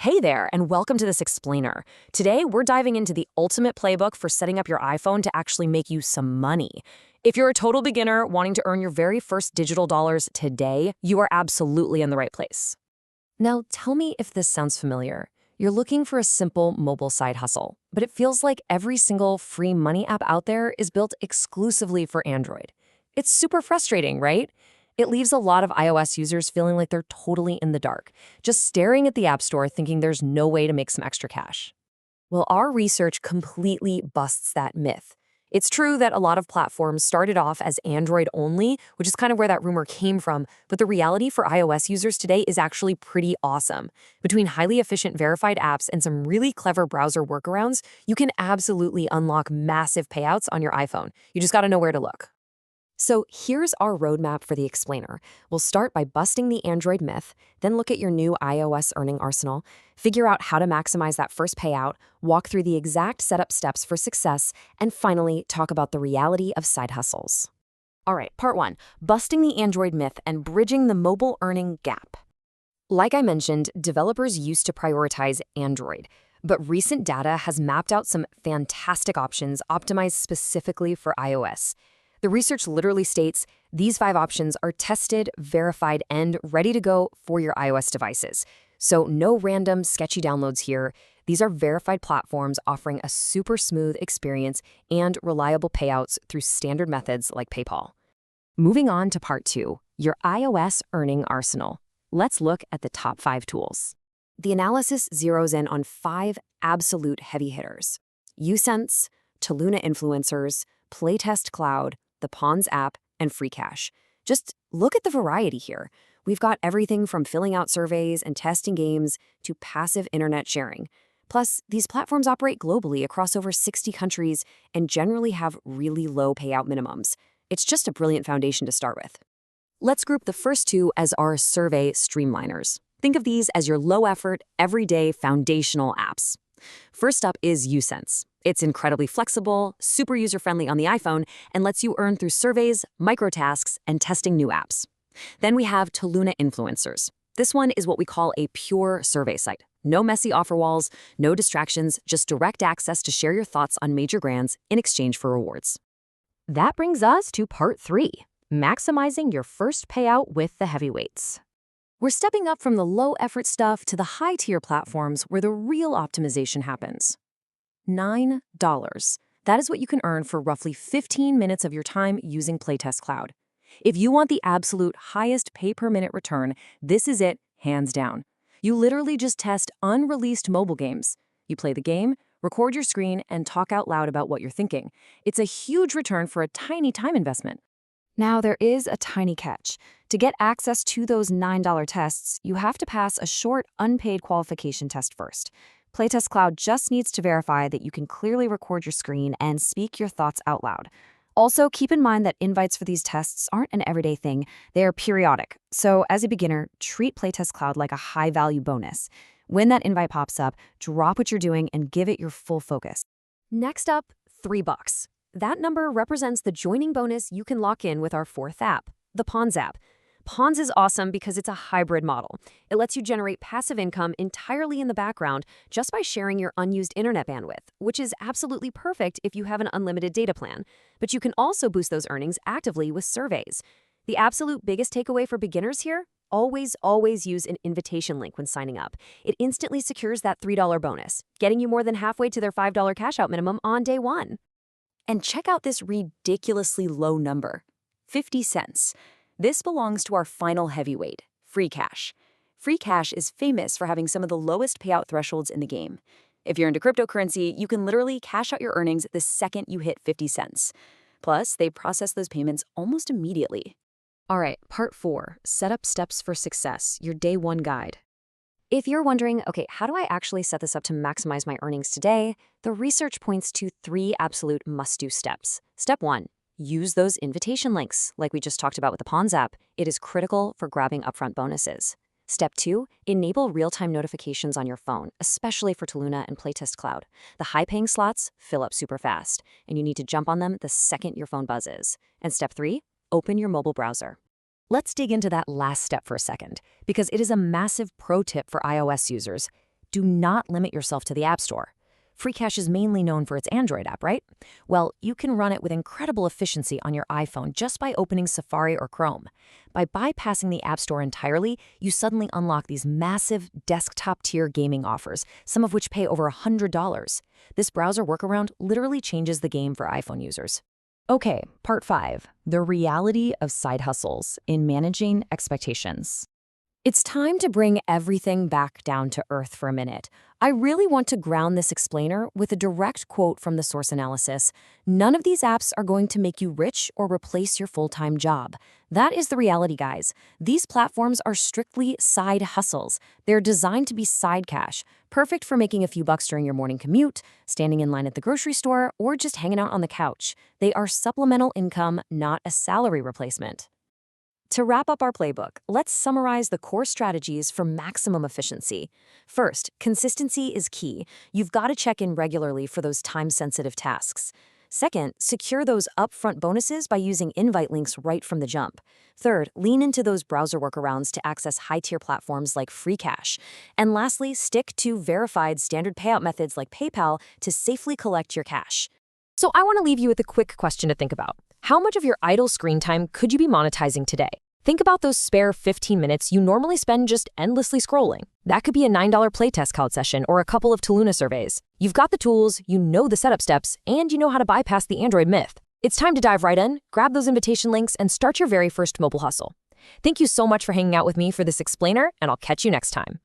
Hey there, and welcome to this explainer. Today, we're diving into the ultimate playbook for setting up your iPhone to actually make you some money. If you're a total beginner wanting to earn your very first digital dollars today, you are absolutely in the right place. Now, tell me if this sounds familiar. You're looking for a simple mobile side hustle, but it feels like every single free money app out there is built exclusively for Android. It's super frustrating, right? It leaves a lot of iOS users feeling like they're totally in the dark, just staring at the App Store thinking there's no way to make some extra cash. Well, our research completely busts that myth. It's true that a lot of platforms started off as Android only, which is kind of where that rumor came from, but the reality for iOS users today is actually pretty awesome. Between highly efficient verified apps and some really clever browser workarounds, you can absolutely unlock massive payouts on your iPhone. You just gotta know where to look. So here's our roadmap for the explainer. We'll start by busting the Android myth, then look at your new iOS earning arsenal, figure out how to maximize that first payout, walk through the exact setup steps for success, and finally talk about the reality of side hustles. All right, part one, busting the Android myth and bridging the mobile earning gap. Like I mentioned, developers used to prioritize Android, but recent data has mapped out some fantastic options optimized specifically for iOS. The research literally states these 5 options are tested, verified, and ready to go for your iOS devices. So no random, sketchy downloads here. These are verified platforms offering a super smooth experience and reliable payouts through standard methods like PayPal. Moving on to part 2, your iOS earning arsenal. Let's look at the top 5 tools. The analysis zeroes in on 5 absolute heavy hitters: Usense, Toluna Influencers, Playtest Cloud, the Pawns app, and Free Cash. Just look at the variety here. We've got everything from filling out surveys and testing games to passive internet sharing. Plus, these platforms operate globally across over 60 countries and generally have really low payout minimums. It's just a brilliant foundation to start with. Let's group the first 2 as our survey streamliners. Think of these as your low-effort, everyday foundational apps. First up is Usense. It's incredibly flexible, super user-friendly on the iPhone, and lets you earn through surveys, microtasks, and testing new apps. Then we have Toluna Influencers. This one is what we call a pure survey site. No messy offer walls, no distractions, just direct access to share your thoughts on major grants in exchange for rewards. That brings us to part 3, maximizing your first payout with the heavyweights. We're stepping up from the low-effort stuff to the high-tier platforms where the real optimization happens. $9. That is what you can earn for roughly 15 minutes of your time using Playtest Cloud. If you want the absolute highest pay-per-minute return, this is it, hands down. You literally just test unreleased mobile games. You play the game, record your screen, and talk out loud about what you're thinking. It's a huge return for a tiny time investment. Now, there is a tiny catch. To get access to those $9 tests, you have to pass a short, unpaid qualification test first. Playtest Cloud just needs to verify that you can clearly record your screen and speak your thoughts out loud. Also, keep in mind that invites for these tests aren't an everyday thing. They are periodic. So, as a beginner, treat Playtest Cloud like a high-value bonus. When that invite pops up, drop what you're doing and give it your full focus. Next up, $3. That number represents the joining bonus you can lock in with our 4th app, the Pawns app. Pawns is awesome because it's a hybrid model. It lets you generate passive income entirely in the background just by sharing your unused internet bandwidth, which is absolutely perfect if you have an unlimited data plan. But you can also boost those earnings actively with surveys. The absolute biggest takeaway for beginners here? Always use an invitation link when signing up. It instantly secures that $3 bonus, getting you more than halfway to their $5 cash out minimum on day 1. And check out this ridiculously low number, 50 cents. This belongs to our final heavyweight, Free Cash. Free Cash is famous for having some of the lowest payout thresholds in the game. If you're into cryptocurrency, you can literally cash out your earnings the second you hit 50 cents. Plus, they process those payments almost immediately. All right, part 4, setup steps for success, your day 1 guide. If you're wondering, okay, how do I actually set this up to maximize my earnings today? The research points to 3 absolute must-do steps. Step 1, use those invitation links. Like we just talked about with the Pawns app, it is critical for grabbing upfront bonuses. Step 2, enable real-time notifications on your phone, especially for Toluna and Playtest Cloud. The high-paying slots fill up super fast, and you need to jump on them the second your phone buzzes. And step 3, open your mobile browser. Let's dig into that last step for a second, because it is a massive pro tip for iOS users. do not limit yourself to the App Store. Free Cash is mainly known for its Android app, right? Well, you can run it with incredible efficiency on your iPhone just by opening Safari or Chrome. By bypassing the App Store entirely, you suddenly unlock these massive desktop-tier gaming offers, some of which pay over $100. This browser workaround literally changes the game for iPhone users. Okay, part 5, the reality of side hustles in managing expectations. It's time to bring everything back down to earth for a minute. I really want to ground this explainer with a direct quote from the source analysis. None of these apps are going to make you rich or replace your full-time job. That is the reality, guys. These platforms are strictly side hustles. They're designed to be side cash, perfect for making a few bucks during your morning commute, standing in line at the grocery store, or just hanging out on the couch. They are supplemental income, not a salary replacement. To wrap up our playbook, let's summarize the core strategies for maximum efficiency. First, consistency is key. You've got to check in regularly for those time-sensitive tasks. Second, secure those upfront bonuses by using invite links right from the jump. Third, lean into those browser workarounds to access high-tier platforms like Free Cash. And lastly, stick to verified standard payout methods like PayPal to safely collect your cash. So I want to leave you with a quick question to think about. How much of your idle screen time could you be monetizing today? Think about those spare 15 minutes you normally spend just endlessly scrolling. That could be a $9 playtest cloud session or a couple of Toluna surveys. You've got the tools, you know the setup steps, and you know how to bypass the Android myth. It's time to dive right in, grab those invitation links, and start your very first mobile hustle. Thank you so much for hanging out with me for this explainer, and I'll catch you next time.